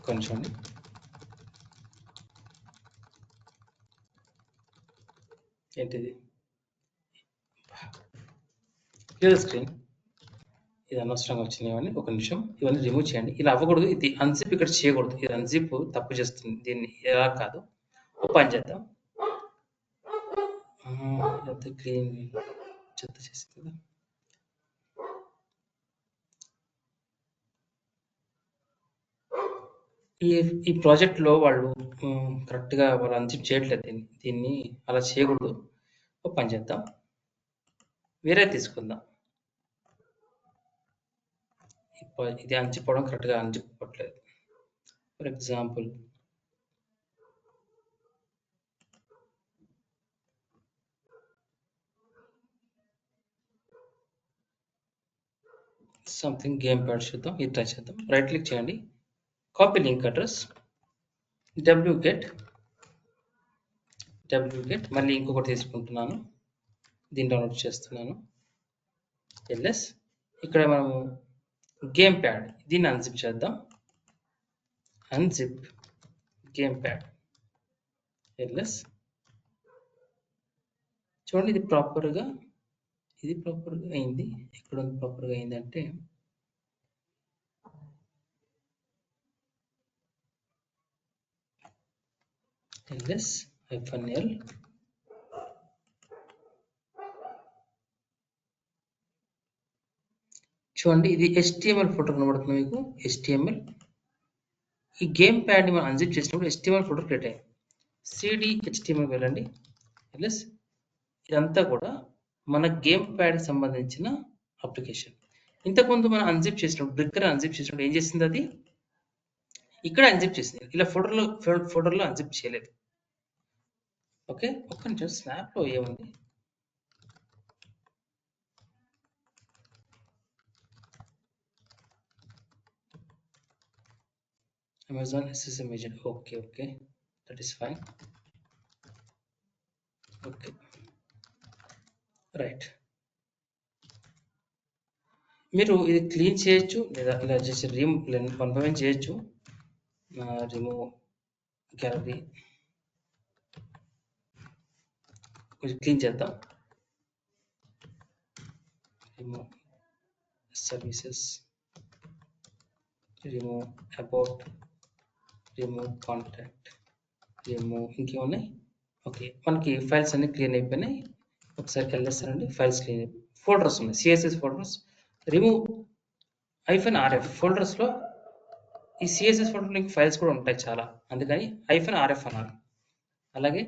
కొంచెం ఏంటిది, క్లియర్ స్క్రీన్. ఇది అనవసరంగా వచ్చినాయి ఇవన్నీ. ఒక నిమిషం ఇవన్నీ రిమూవ్ చేయండి. ఇలా అవ్వకూడదు. ఇది అన్జిప్ ఇక్కడ చేయకూడదు. ఇది అన్జిప్ తప్పు చేస్తుంది. దీన్ని ఎలా కాదు. ఒక పని చేద్దాం. ఇదంతా క్లీన్ చెత్త చేసింది కదా. ఈ ప్రాజెక్ట్లో వాళ్ళు కరెక్ట్గా వాళ్ళు అన్జిప్ చేయట్లేదు దీన్ని అలా చేయకూడదు. ఒక పని చేద్దాం. వేరే తీసుకుందాం. ఇది అన్జిప్ అవ్వడం కరెక్ట్గా అన్జిప్ అవ్వట్లేదు. For example something game pad చూద్దాం. ఇది ట్రై చేద్దాం. రైట్ క్లిక్ చేయండి. కాపీ లింక్ అడ్రస్ wget మళ్ళీ ఇంకొకటి తీసుకుంటున్నాను. దీన్ని డౌన్లోడ్ చేస్తున్నాను. ls ఇక్కడ మనము గేమ్ ప్యాడ్ దీన్ని అన్జిప్ చేద్దాం. Unzip game pad ls. చూడండి ఇది ప్రాపర్గా అయింది. ఎక్కడ ప్రాపర్గా అయిందంటే ls-l చూడండి ఇది HTML ఫోల్డర్ కనబడుతుంది మీకు. HTML ఈ గేమ్ ప్యాడ్ ని మనం అన్జిప్ చేసినప్పుడు HTML ఫోల్డర్ క్రియేట్ అయ్యింది. cd HTML వెళ్ళండి. ls ఇదంతా కూడా మన గేమ్ ప్యాడ్ సంబంధించిన అప్లికేషన్. ఇంతకుముందు మనం అన్జిప్ చేసినప్పుడు బ్రిక్కర్ అన్జిప్ చేసినప్పుడు ఏం చేసింది అది ఇక్కడ అన్జిప్ చేసింది. ఇలా ఫోల్డర్లో అన్జిప్ చేయలేదు. ఓకే ఒక్క నిమిషం. స్నాప్లో ఏముంది Amazon SSM agent. Okay, that is fine. Okay, right. మీరు ఇది క్లీన్ చేయొచ్చు లేదా ఇలా చేసి రిమూవ్ చేయొచ్చు. రిమూవ్ గ్యాలరీ కొంచెం క్లీన్ చేద్దాం. Remove services, remove about, remove contact, remove ఇంకేమున్నాయి. ఓకే మనకి ఫైల్స్ అన్ని క్లీన్ అయిపోయినాయి. ఒకసారి ls అండి. ఫైల్స్ క్లీన్ అయిపోయి ఫోల్డర్స్ ఉన్నాయి. CSS folders. రిమూవ్ -rf ఫోల్డర్స్లో ఈ CSS ఫోల్డర్లో ఇంక ఫైల్స్ కూడా ఉంటాయి చాలా. అందుకని -rf అన్నారు. అలాగే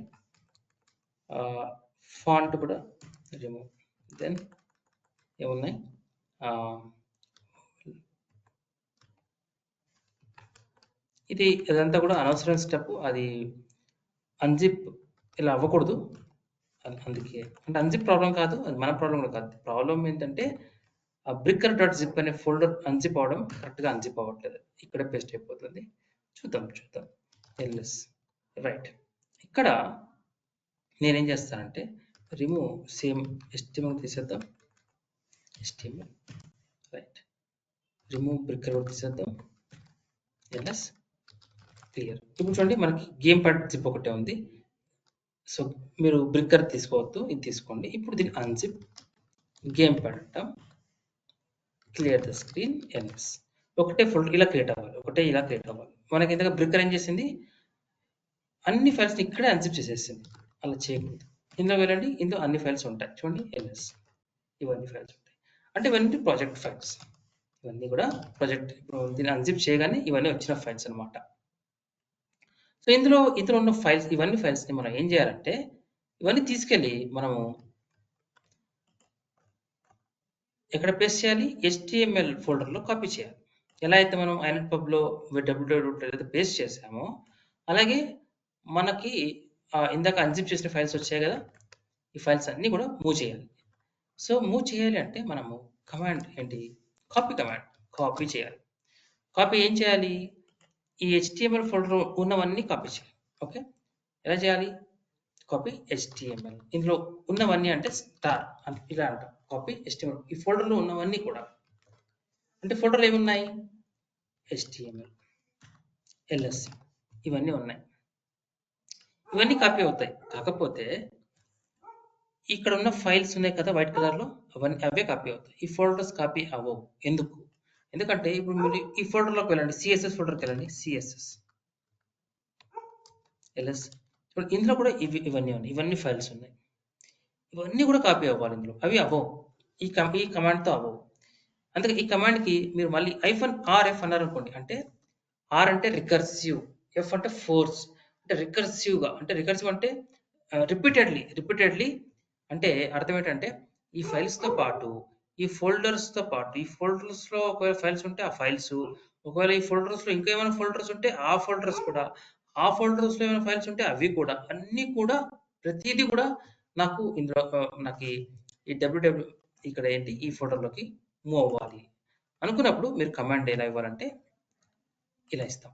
ఫాంట్ కూడా రిమూవ్. దెన్ ఏమున్నాయి ఇది ఇదంతా కూడా అనవసరమైన స్టెప్. అది అన్జిప్ ఇలా అవ్వకూడదు. అందుకే అంటే అన్జిప్ ప్రాబ్లం కాదు, అది మన ప్రాబ్లం కూడా కాదు. ప్రాబ్లం ఏంటంటే bricker.zip అనే ఫోల్డర్ అన్జిప్ అవడం కరెక్ట్గా అన్జిప్ అవ్వట్లేదు. ఇక్కడ పేస్ట్ అయిపోతుంది. చూద్దాం ls రైట్. ఇక్కడ నేనేం చేస్తానంటే రిమూవ్ సేమ్ HTML తీసేద్దాం. HTML right. రిమూవ్ బ్రిక్కర్ తీసేద్దాం. ls clear. ఇప్పుడు చూడండి మనకి గేమ్ ప్యాడ్ జిప్ ఒకటే ఉంది. సో మీరు బ్రిక్కర్ తీసుకోవద్దు, ఇది తీసుకోండి. ఇప్పుడు దీన్ని అన్జిప్ గేమ్ ప్యాడ్ అంటాం. Clear the screen. ls ఒకటే ఫోల్డర్ ఇలా క్రియేట్ అవ్వాలి. మనకి ఇంతగా బ్రిక్కర్ ఏం చేసింది అన్ని ఫైల్స్ ఇక్కడే అన్జిప్ చేసేసింది. అలా చేయకూడదు. ఇందులో వెళ్ళండి. ఇందులో అన్ని ఫైల్స్ ఉంటాయి. చూడండి ls ఇవన్నీ ఫైల్స్ ఉంటాయి. అంటే ఇవన్నీ ప్రాజెక్ట్ ఫైల్స్. ఇవన్నీ కూడా ప్రాజెక్ట్. ఇప్పుడు దీన్ని అన్జిప్ చేయగానే ఇవన్నీ వచ్చిన ఫైల్స్ అనమాట. సో ఇందులో ఉన్న ఫైల్స్ ఇవన్నీ ఫైల్స్ని మనం ఏం చేయాలంటే ఇవన్నీ తీసుకెళ్ళి మనము ఎక్కడ పేస్ట్ చేయాలి? HTML ఫోల్డర్లో కాపీ చేయాలి. ఎలా అయితే మనం inetpubలో www పేస్ట్ చేసామో అలాగే మనకి ఇందాక అన్జిప్ చేసిన ఫైల్స్ వచ్చాయి కదా, ఈ ఫైల్స్ అన్నీ కూడా మూవ్ చేయాలి. సో మూవ్ చేయాలి అంటే మనము కమాండ్ ఏంటి? Copy command. కాపీ చేయాలి. కాపీ ఏం చేయాలి? ఈ HTML ఫోల్డర్ ఉన్నవన్నీ కాపీ చేయాలి. ఓకే ఎలా చేయాలి? Copy HTML. ఇందులో ఉన్నవన్నీ అంటే స్టార్ అంటే ఇలా అంటాం. Copy HTML. ఈ ఫోల్డర్లో ఉన్నవన్నీ కూడా అంటే ఫోల్డర్లు ఏమున్నాయి? HTML, ls ఇవన్నీ ఉన్నాయి. ఇవన్నీ కాపీ అవుతాయి. కాకపోతే ఇక్కడ ఉన్న ఫైల్స్ ఉన్నాయి కదా వైట్ కలర్‌లో అవన్నీ అవే కాపీ అవుతాయి. ఈ ఫోల్డర్స్ కాపీ అవ్వవు. ఎందుకు? ఎందుకంటే ఇప్పుడు మీరు ఈ ఫోల్డర్‌లోకి వెళ్ళండి. సీఎస్ఎస్ ఫోల్డర్‌కి వెళ్ళండి. సీఎస్ఎస్. ఎల్ఎస్. చూడండి ఇందులో కూడా ఇవన్నీ ఉన్నాయి. ఇవన్నీ ఫైల్స్ ఉన్నాయి. ఇవన్నీ కూడా కాపీ అవ్వాలి ఇందులో. అవి అవ్వవు. ఈ కమాండ్‌తో అవ్వవు. అందుకే ఈ కమాండ్‌కి మీరు మళ్ళీ -rf అన్నారనుకోండి. అంటే ఆర్ అంటే రికర్సివ్, ఎఫ్ అంటే ఫోర్స్. అంటే రికర్సివ్‌గా అంటే రికర్సివ్ అంటే రిపీటెడ్లీ అంటే అర్థం ఏంటంటే ఈ ఫైల్స్‌తో పాటు ఈ ఫోల్డర్స్‌తో పాటు ఈ ఫోల్డర్స్‌లో ఒకవేళ ఫైల్స్ ఉంటే ఆ ఫైల్స్, ఒకవేళ ఈ ఫోల్డర్స్‌లో ఇంకా ఏమైనా ఫోల్డర్స్ ఉంటే ఆ ఫోల్డర్స్ కూడా, ఆ ఫోల్డర్స్‌లో ఏమైనా ఫైల్స్ ఉంటే అవి కూడా అన్నీ కూడా ప్రతీది కూడా నాకు ఇందులో నాకి ఈ డబ్ల్యూడబ్ల్యూ ఇక్కడ ఏంటి ఈ ఫోల్డర్‌లోకి మూవ్ అవ్వాలి. అనుకున్నప్పుడు మీరు కమాండ్ ఎలా ఇవ్వాలంటే ఇలా ఇస్తాం.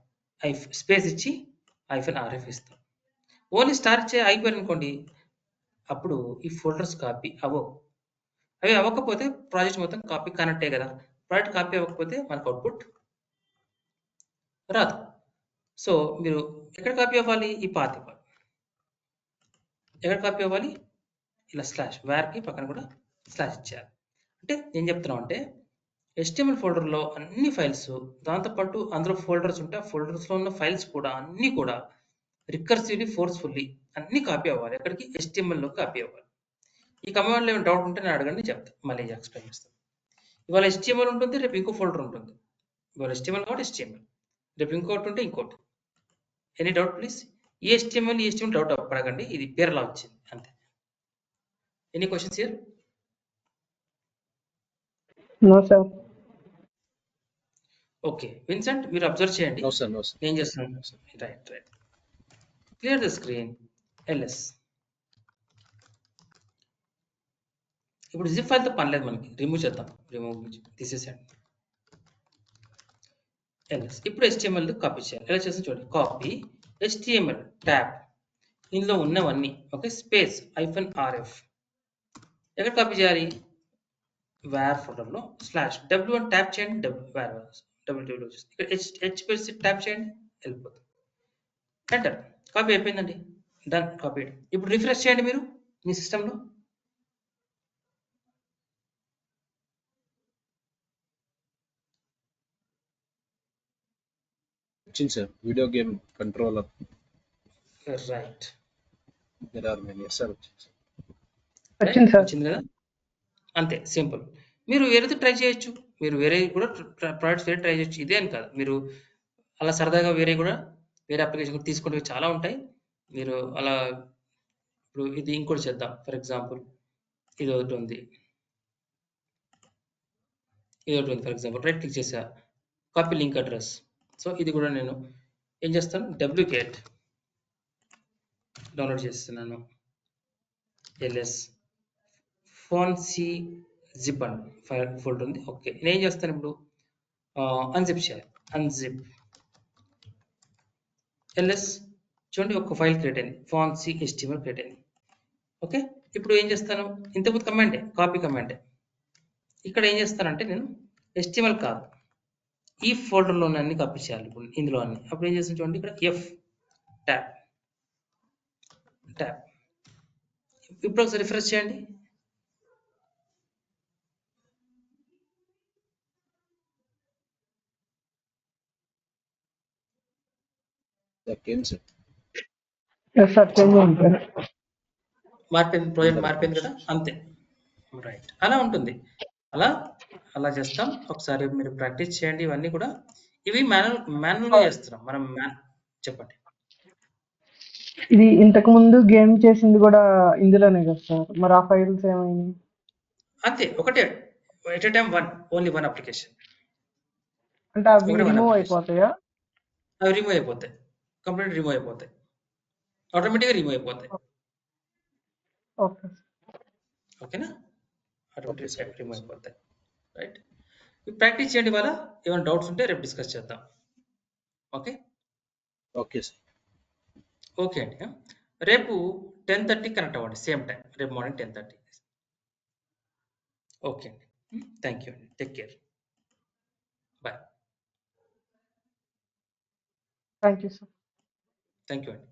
స్పేస్ ఇచ్చి -rf ఇస్తాం. ఓన్లీ స్టార్ అయిపోయారనుకోండి అప్పుడు ఈ ఫోల్డర్స్ కాపీ అవ్వవు. అవి అవ్వకపోతే ప్రాజెక్ట్ మొత్తం కాపీ కానట్టే కదా! ప్రాజెక్ట్ కాపీ అవ్వకపోతే మనకు అవుట్‌పుట్ రాదు. సో, మీరు ఎక్కడ కాపీ అవ్వాలి? ఈ పాత్ ఇవ్వాలి. ఎక్కడ కాపీ అవ్వాలి? ఇలా స్లాష్ వేర్‌కి పక్కన కూడా స్లాష్ ఇచ్చేయాలి. అంటే ఏం చెప్తున్నాం అంటే HTML ఫోల్డర్‌లో అన్ని ఫైల్స్ దాంతో పాటు అందులో ఫోల్డర్స్ ఉంటే ఆ ఫోల్డర్స్‌లో ఉన్న ఫైల్స్ కూడా అన్నీ కూడా రికర్సివ్‌లీ, ఫోర్స్‌ఫుల్లీ అన్నీ కాపీ అవ్వాలి. ఎక్కడికి? HTMLలోకి కాపీ అవ్వాలి. ఈ కమాండ్‌లో ఏమైనా డౌట్ ఉంటే నన్ను అడగండి చెప్తాను. మళ్ళీ ఎక్స్‌ప్లెయిన్ చేస్తాను. ఇవాళ HTML ఉంటుంది. రేపు ఇంకో ఫోల్డర్ ఉంటుంది. ఇవాళ HTML కాబట్టి HTML. రేపు ఇంకోటి ఉంటే ఇంకోటి. Any doubt please? ఈ HTML డౌట్ పడకండి. ఇది పేరులా వచ్చింది అంతే. Any questions here? No sir. Okay. Vincent మీరు అబ్జర్వ్ చేయండి. No sir, no sir. నేను చేస్తున్నాను. Right. Clear the screen. LS. ఇప్పుడు జిప్ ఫైల్‌తో పని లేదు మనకి. రిమూవ్ చేద్దాం. రిమూవ్ తీసేసేయండి. ఎల్ఎస్. ఇప్పుడు HTML కాపీ చేయాలి. ఎలా చేస్తాం చూడండి. Copy HTML tab. ఇందులో ఉన్నవన్నీ ఓకే. Space -rf. ఎక్కడ కాపీ చేయాలి? వేర్ ఫోల్డర్‌లో /w అని ట్యాప్ చేయండి. www వచ్చేస్తుంది. ఇక్కడ హెచ్ పెట్టి ట్యాప్ చేయండి. వెళ్ళిపోతుంది. ఎంటర్. కాపీ అయిపోయిందండి. డన్. కాపీడ్. ఇప్పుడు రిఫ్రెష్ చేయండి మీరు మీ సిస్టమ్‌లో. వచ్చింది sir. Video game controller. Right. There are many. Sir వచ్చింది సార్. వచ్చింది సార్. వచ్చింది కదా? అంతే సింపుల్. మీరు వేరేది ట్రై చేయొచ్చు. మీరు వేరే కూడా ప్రొడక్ట్స్ వేరే ట్రై చేయొచ్చు. ఇదే అని కాదు. మీరు అలా సరదాగా వేరే అప్లికేషన్ తీసుకునేవి చాలా ఉంటాయి. మీరు అలా ఇప్పుడు ఇది ఇంకోటి చేద్దాం. ఫర్ ఎగ్జాంపుల్ ఇది ఒకటి ఉంది. ఫర్ ఎగ్జాంపుల్ రైట్ క్లిక్ చేసా. Copy link address. సో ఇది కూడా నేను ఏం చేస్తాను? wget డౌన్లోడ్ చేస్తున్నాను. ls ఫాన్సీ జిప్ అని ఫోల్డర్ ఉంది. ఓకే. నేను ఏం చేస్తాను ఇప్పుడు అన్జిప్ చేయాలి. అన్జిప్ ls చూడండి ఒక ఫైల్ క్రియేట్ అయింది. ఫాన్సీ HTML క్రియేట్ అయింది. ఓకే. ఇప్పుడు ఏం చేస్తాను? ఇంతకుముందు కమాండే కాపీ కమాండే. ఇక్కడ ఏం చేస్తానంటే నేను HTML కాదు ఈ ఫోల్డర్లో అన్ని కాపీ చేయాలి. ఇప్పుడు ఇందులో అన్ని. అప్పుడు ఏం చేస్తాను చూడండి ఇక్కడ F ట్యాబ్. ఇప్పుడు ఒకసారి రిఫ్రెష్ చేయండి. Came sir. Yes sir. Change అయింది సార్. మారిపోయింది. ప్రాజెక్ట్ మారిపోయింది కదా? అంతే. రైట్. అలా ఉంటుంది. అలా చేస్తాం. ఒకసారి మీరు ప్రాక్టీస్ చేయండి. ఇవన్నీ కూడా ఇవి మాన్యువల్గా చేస్తున్నాం మనం. చెప్పండి. ఇది ఇంతకు ముందు గేమ్ చేసింది కూడా ఇందులోనే కదా సార్? మరి ఆ ఫైల్స్ ఏమైనాయి? అంతే ఒకటే. At a time only one application. అంటే అవి ఒకటే one రిమూవ్ application. అయిపోతాయా? అవి రిమూవ్ అయిపోతాయి. కంప్లీట్ రిమూవ్ అయిపోతాయి. ఆటోమేటిక్గా రిమూవ్ అయిపోతాయి. ఓకే. ఓకేనా? ఓకే ఆటోమేటిక్గా సార్. రిమూవ్ అయిపోతాయి. రైట్. ప్రాక్టీస్ చేయండి. ఇవాళ ఏమైనా డౌట్స్ ఉంటే రేపు డిస్కస్ చేద్దాం. ఓకే. Okay sir. ఓకే అండి. రేపు 10:30 కనెక్ట్ అవ్వండి. Same time. రేపు మార్నింగ్ 10:30. ఓకే అండి. థ్యాంక్ యూ అండి. Take care. Bye. Thank you sir. Thank you అండి.